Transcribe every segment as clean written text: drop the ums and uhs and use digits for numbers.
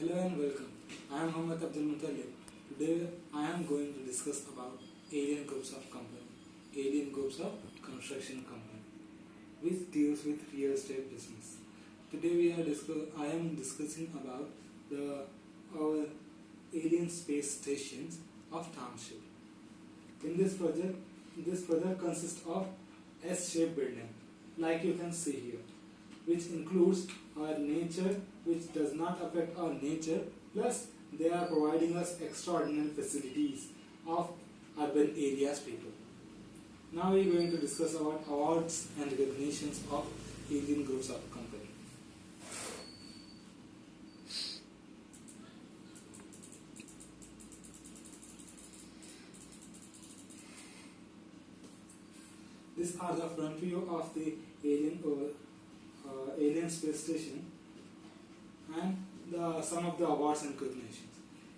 Hello and welcome. I am Mohammad Abdul Muttalib. Today I am going to discuss about alien groups of company, alien groups of construction company, which deals with real estate business. Today I am discussing about our alien space stations of township. In this project consists of S-shaped building, like you can see here, which includes our nature, which does not affect our nature, plus they are providing us extraordinary facilities of urban areas people. Now we are going to discuss about awards and recognitions of alien groups of company. These are the front view of the alien space station and some of the awards and recognitions.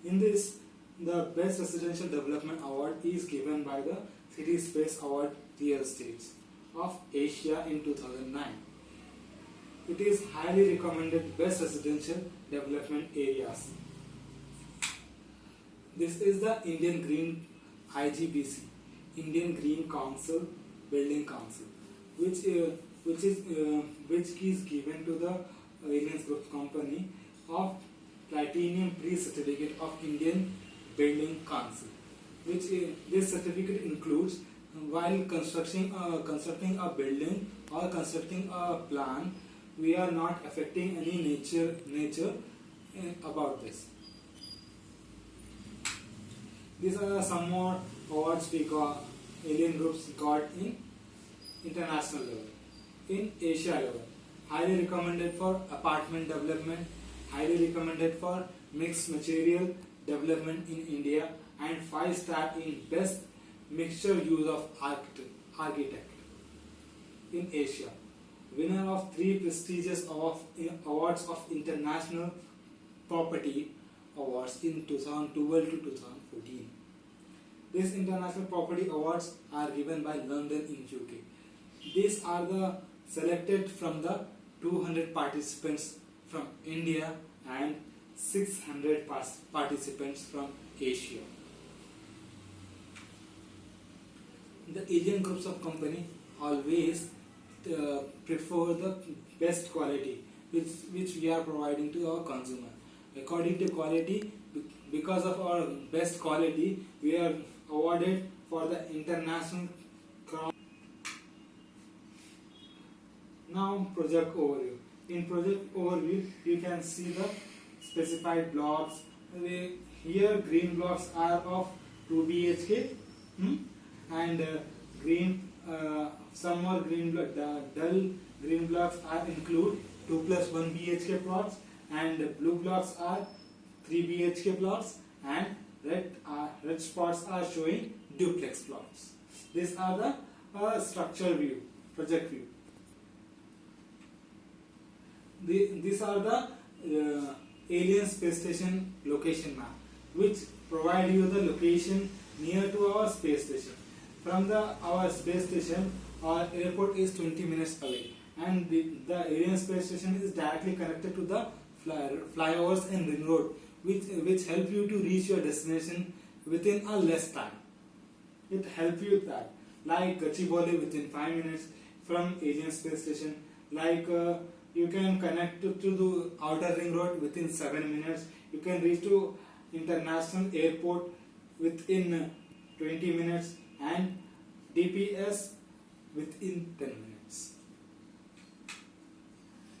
In this, the Best Residential Development Award is given by the City Space Award Real Estates of Asia in 2009. It is highly recommended Best Residential Development Areas. This is the Indian Green IGBC, Indian Green Council Building Council, which is given to the Alien Group Company of Platinum Pre-Certificate of Indian Building Council, which this certificate includes while constructing a building or constructing a plan, we are not affecting any nature about this. These are some more awards we got, alien groups got in international level. In Asia level, highly recommended for apartment development, highly recommended for mixed material development in India, and 5-star in best mixture use of architect in Asia. Winner of 3 prestigious awards of international property awards in 2012 to 2014. These international property awards are given by London in UK. These are the selected from the 200 participants from India and 600 participants from Asia. The alien groups of company always prefer the best quality which we are providing to our consumer. According to quality, because of our best quality, we are awarded for the international crown. Now project overview. In project overview, you can see the specified blocks. Here green blocks are of 2 BHK and some more dull green blocks are include 2 plus 1 BHK plots, and blue blocks are 3 BHK plots, and red spots are showing duplex plots. These are the structure view, project view. These are the alien space station location map, which provide you the location near to our space station. From our space station, our airport is 20 minutes away, and the alien space station is directly connected to the flyovers and ring road, which help you to reach your destination within a less time. It helps you that, like Gachibowli within 5 minutes from alien space station, like you can connect to the outer ring road within 7 minutes. You can reach to international airport within 20 minutes, and DPS within 10 minutes.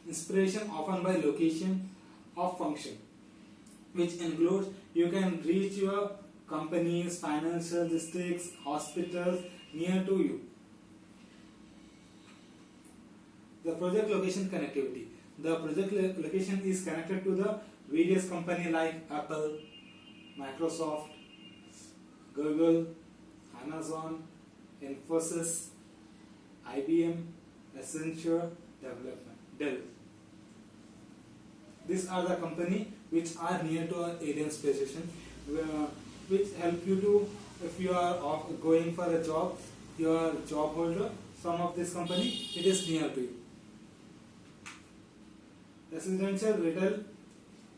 Inspiration often by location of function, which includes you can reach your companies, financial districts, hospitals near to you. The project location connectivity. The project location is connected to the various companies like Apple, Microsoft, Google, Amazon, Infosys, IBM, Accenture, Dell. These are the companies which are near to our alien space station, which help you to, if you are going for a job, your job holder, some of this company, it is near to you. Residential retail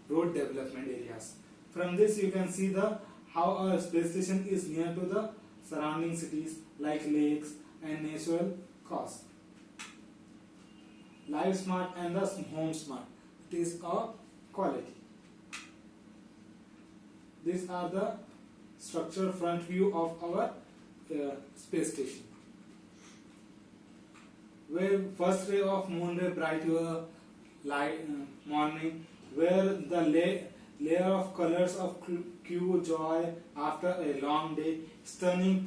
road development areas. From this you can see the how a space station is near to the surrounding cities like lakes and natural coast. Live smart and the home smart. It is a quality. These are the structural front view of our space station. Where first ray of moon ray bright light morning, where the layer of colors of Q joy after a long day, stunning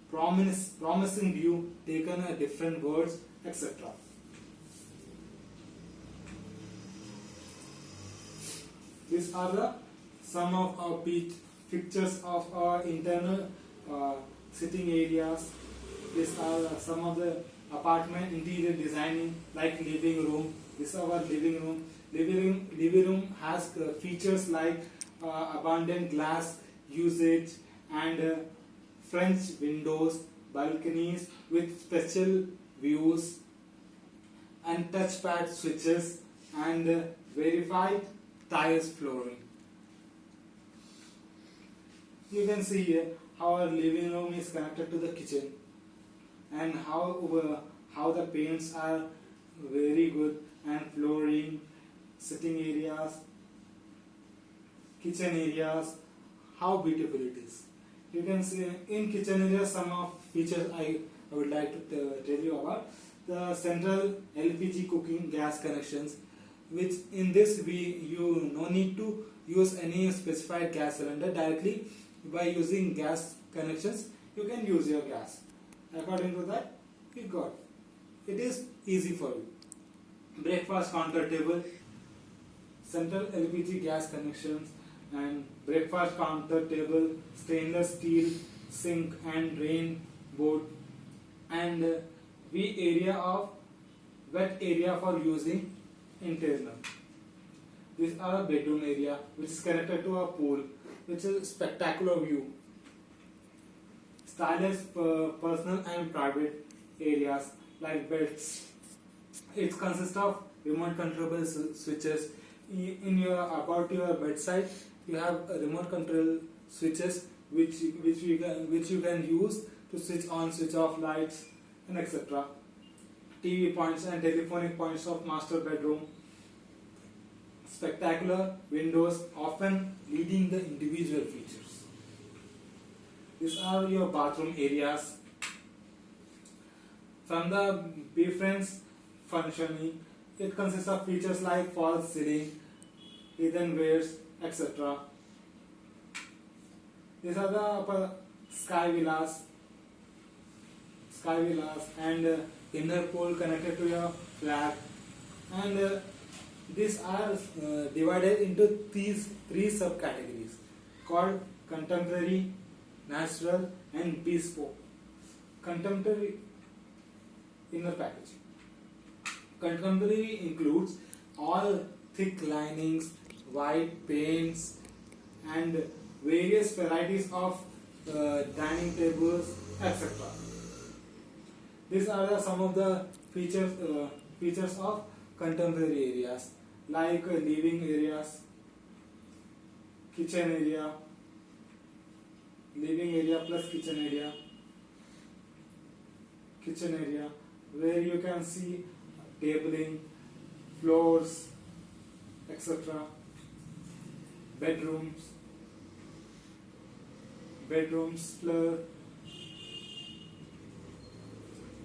promising view taken at different words, etc. These are the some of our pictures of our internal sitting areas. These are some of the apartment interior designing like living room. This is our living room. Living room has features like abundant glass usage and French windows, balconies with special views and touchpad switches and verified tiles flooring. You can see here how our living room is connected to the kitchen and how the paints are very good, and flooring, sitting areas, kitchen areas, how beautiful it is. You can see in kitchen area some of features I would like to tell you about. The central LPG cooking gas connections, which in this you no need to use any specified gas cylinder. Directly by using gas connections you can use your gas. According to that you got. It is easy for you. Breakfast counter table, central LPG gas connections and breakfast counter table, stainless steel sink and drain board, and wet area for using internal. These are a bedroom area which is connected to a pool, which is a spectacular view. Stylish personal and private areas like beds. It consists of remote controllable switches. In your bedside, you have remote control switches which you can use to switch on, switch off lights and etc. TV points and telephonic points of master bedroom. Spectacular windows often leading the individual features. These are your bathroom areas. From the difference functioning, it consists of features like false ceiling, hidden wares, etc. These are the upper sky villas and inner pool connected to your flat, and these are divided into these three subcategories called contemporary, natural and bespoke. Contemporary inner packaging. Contemporary includes all thick linings, white paints and various varieties of dining tables, etc. These are some of the features of contemporary areas like living areas, kitchen area, living area plus kitchen area, where you can see tabling, floors, etc. Bedrooms plus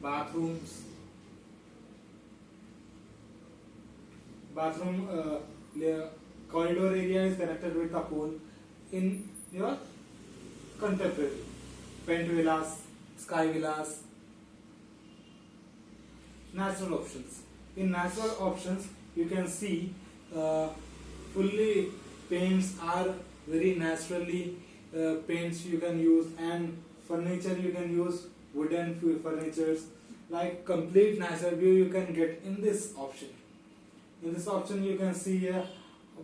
bathrooms. Bathroom corridor area is connected with the pool. In your contemporary, pent villas, sky villas. Natural options. In natural options, you can see fully paints are very naturally paints you can use, and furniture you can use wooden furnitures. Like complete natural view you can get in this option. In this option you can see a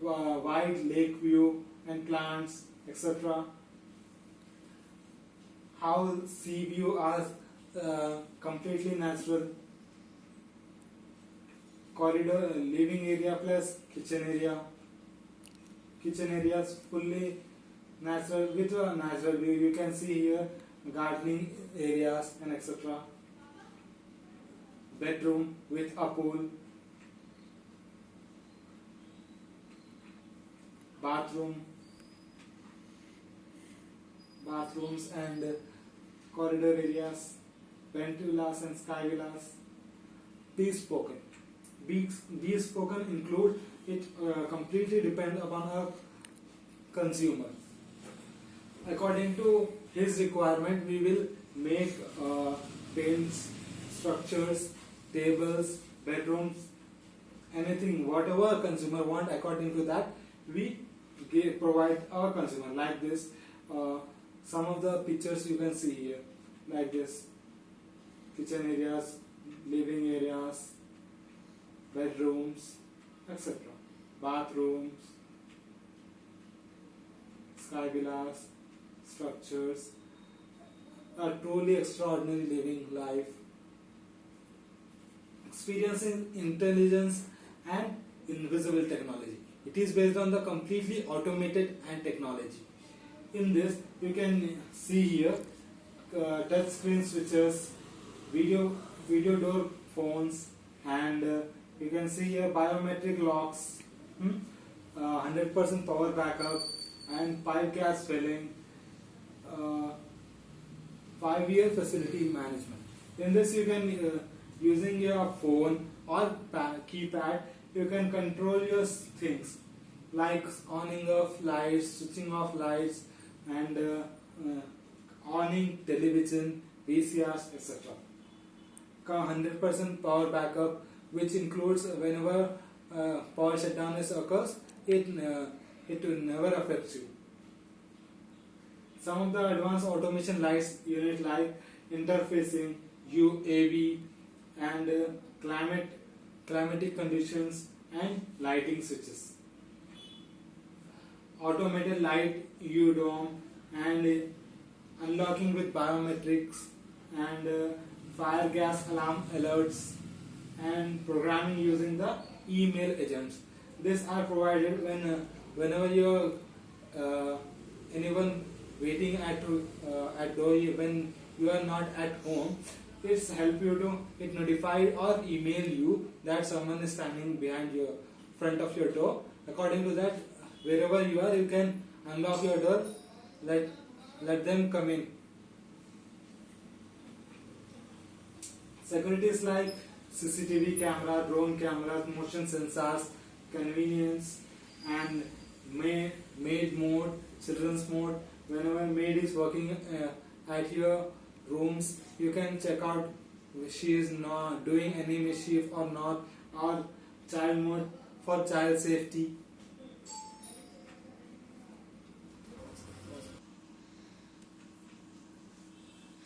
wide lake view and plants, etc. How sea view are completely natural. Corridor living area plus kitchen area. kitchen areas fully natural with a natural view. You can see here gardening areas and etc. Bedroom with a pool. Bathrooms and corridor areas, vent villas and sky villas. Bespoken. Bespoken include it completely depend upon a consumer. According to his requirement, we will make paints, structures, tables, bedrooms, anything, whatever consumer want. According to that, we provide our consumer like this. Some of the pictures you can see here, like this: kitchen areas, living areas, bedrooms, etc. Bathrooms, sky villas, structures. A truly extraordinary living life. Experiencing intelligence and invisible technology. It is based on the completely automated and technology. In this, you can see here touch screen switches, video door phones, and you can see here biometric locks, 100% power backup, and pipe gas filling, 5-year facility management. In this, you can using your phone or keypad, you can control your things like oning of lights, switching off lights, and oning television, VCRs, etc. 100% power backup, which includes whenever power shutdown occurs, it will never affect you. Some of the advanced automation lights unit like interfacing, UAV, and climatic conditions and lighting switches. Automated light U-dome and unlocking with biometrics, and fire gas alarm alerts, and programming using the email agents. These are provided whenever you anyone waiting at door when you are not at home. It's help you to notify or email you that someone is standing behind your front of your door. According to that, wherever you are, you can unlock your door, let them come in. Securities like CCTV camera, drone cameras, motion sensors, convenience, and maid mode, children's mode. Whenever maid is working at your rooms, you can check out if she is not doing any mischief or not, or child mode for child safety.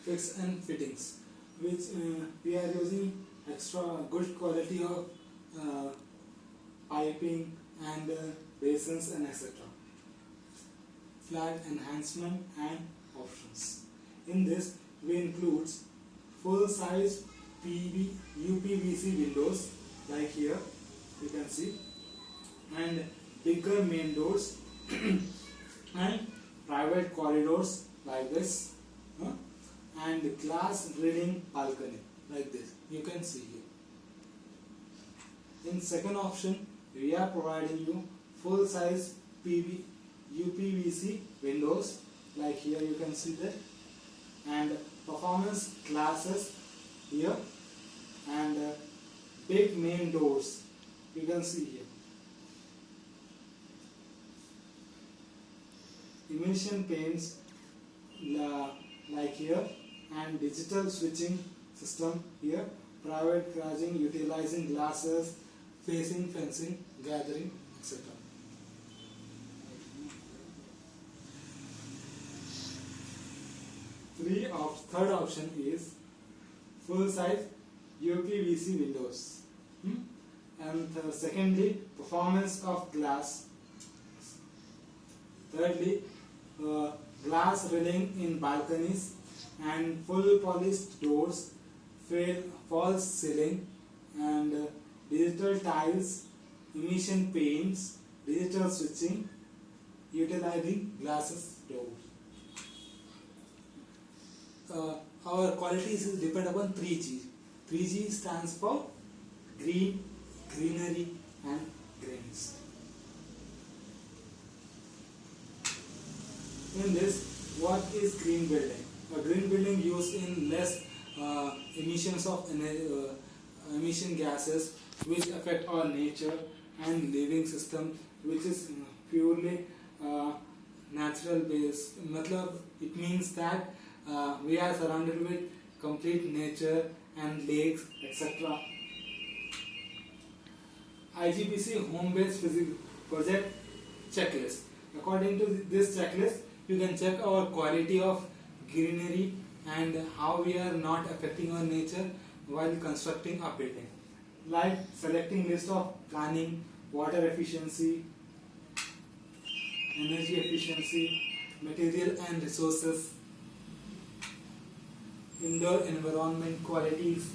Fix and fittings, which we are using extra good quality of piping and basins and etc. Flat enhancement and options. In this, we include full-size UPVC windows like here you can see, and bigger main doors and private corridors like this, and glass railing balcony like this you can see here. In second option, we are providing you full-size UPVC windows like here you can see that, and performance glasses here, and big main doors you can see here. Emission paints like here, and digital switching system here. Private garaging utilizing glasses, facing fencing, gathering, etc. Third option is full size UPVC windows, and secondly, performance of glass. Thirdly, glass railing in balconies, and full polished doors, false ceiling, and digital tiles, emission paints, digital switching, utilizing glasses doors. Our qualities depend upon 3G. 3G stands for green, greenery and greens. In this, what is green building? A green building used in less emissions of emission gases which affect our nature and living system, which is purely natural based. It means that we are surrounded with complete nature and lakes, etc. IGBC home-based physics project checklist. According to this checklist, you can check our quality of greenery and how we are not affecting our nature while constructing a building. Like selecting list of planning, water efficiency, energy efficiency, material and resources, indoor environment qualities,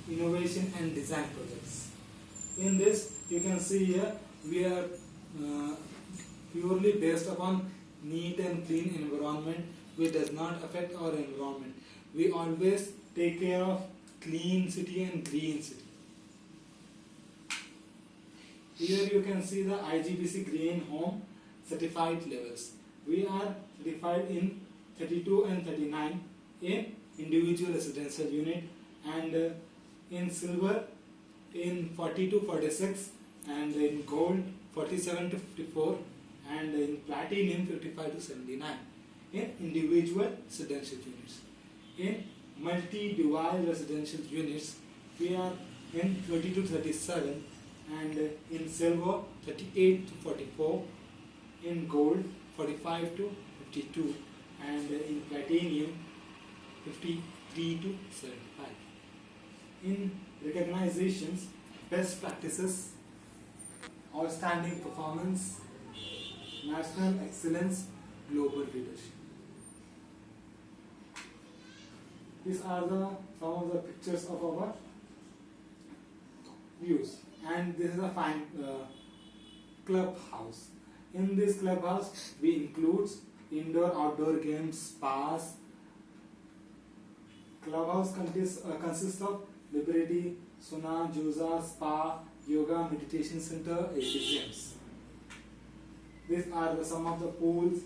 innovation and design projects. In this, you can see here we are purely based upon neat and clean environment which does not affect our environment. We always take care of clean city and green city. Here you can see the IGBC Green Home certified levels. We are certified in 32 and 39 in individual residential unit, and in silver in 40 to 46, and in gold 47 to 54, and in platinum 55 to 79 in individual residential units. In multi-dual residential units we are in 20 to 37, and in silver 38 to 44, in gold 45 to 52, and in platinum 53 to 75. In recognitions, best practices, outstanding performance, national excellence, global leadership. These are some of the pictures of our views, and this is a fine clubhouse. In this clubhouse, we include indoor-outdoor games, spas. Clubhouse consists of Liberty, Suna, Juza, Spa, Yoga, Meditation Center, gyms. These are some of the pools,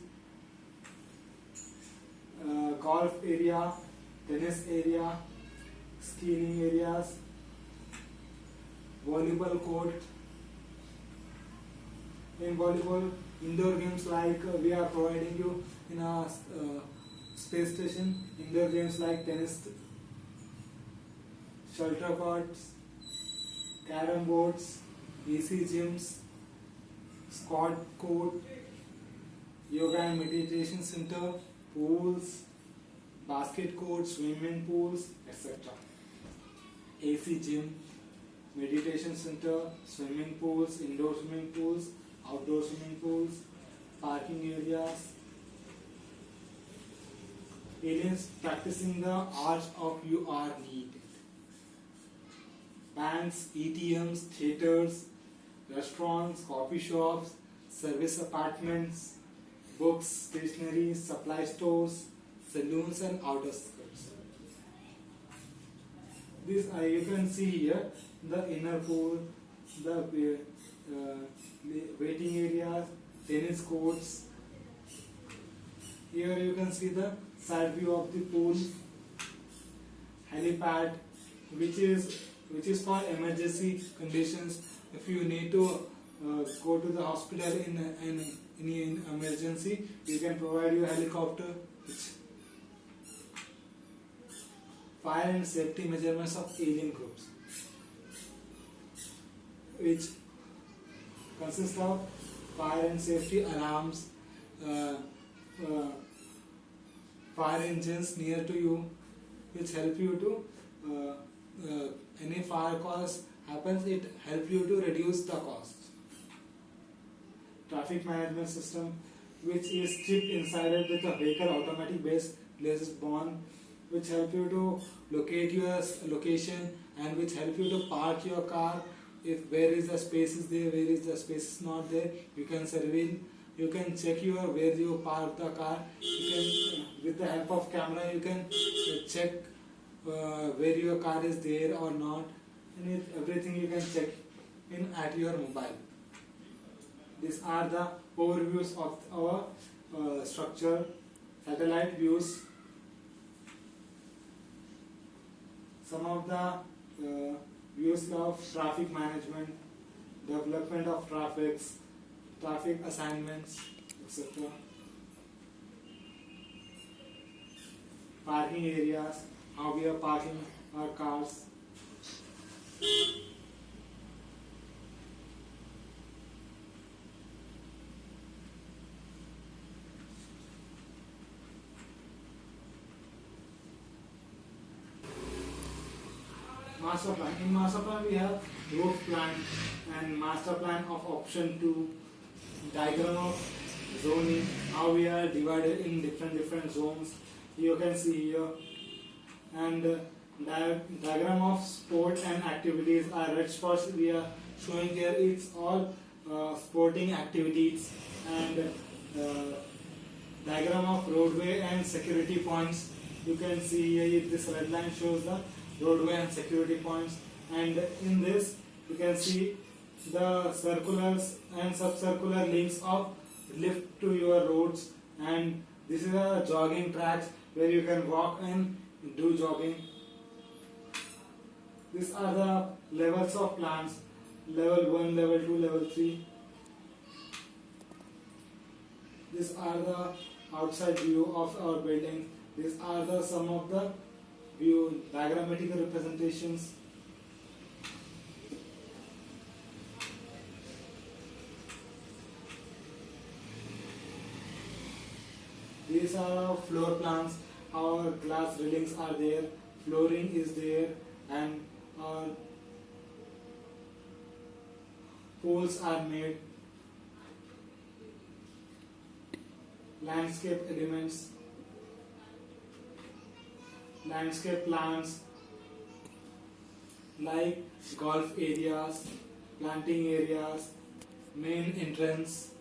golf area, tennis area, skiing areas, volleyball court. In volleyball, indoor games like we are providing you in a space station, indoor games like tennis, shuttlecocks, carom boards, AC gyms, squat court, yoga and meditation center, pools, basket courts, swimming pools, etc. AC gym, meditation center, swimming pools, indoor swimming pools, outdoor swimming pools, parking areas. Aliens practicing the art of you are needed. Banks, ATMs, theaters, restaurants, coffee shops, service apartments, books, stationery, supply stores, saloons and outer skirts. This you can see here the inner pool, the waiting areas, tennis courts. Here you can see the side view of the pool, helipad, which is for emergency conditions. If you need to go to the hospital in emergency, you can provide your helicopter. Fire and safety measurements of alien groups, which consist of fire and safety alarms, fire engines near to you, which help you to any fire cause happens, it help you to reduce the cost. Traffic management system, which is chipped inside it with a vehicle automatic based laser born, which help you to locate your location and which help you to park your car. If where is the space is there, where is the space is not there, you can survey You can check where you park the car. You can, with the help of camera, you can check where your car is there or not, and everything you can check in at your mobile. These are the overviews of our structure, satellite views. Some of the views of traffic management, development of traffic assignments, etc. Parking areas, how we are parking our cars. Master plan. In master plan we have route plan and master plan of option 2, diagram of zoning, how we are divided in different zones. You can see here, and diagram of sport and activities are red spots we are showing here. It's all sporting activities. And diagram of roadway and security points. You can see here this red line shows the roadway and security points, and in this you can see the circulars and subcircular links of lift to your roads, and this is a jogging track where you can walk and do jogging. These are the levels of plants: level 1, level 2, level 3. These are the outside view of our building. These are the some of the view diagrammatical representations. These are our floor plans. Our glass railings are there, flooring is there, and our poles are made. Landscape elements, landscape plants like golf areas, planting areas, main entrance,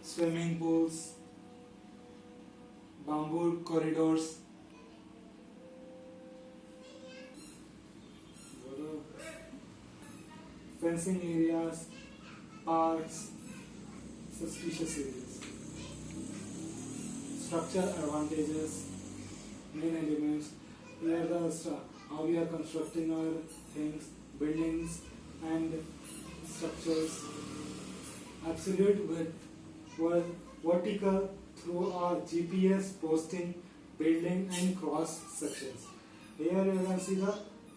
swimming pools, bamboo corridors, fencing areas, parks, suspicious areas. Structure advantages, main elements. Here how we are constructing our things, buildings and structures. Absolute width, vertical through our GPS posting, building and cross sections. Here you can see the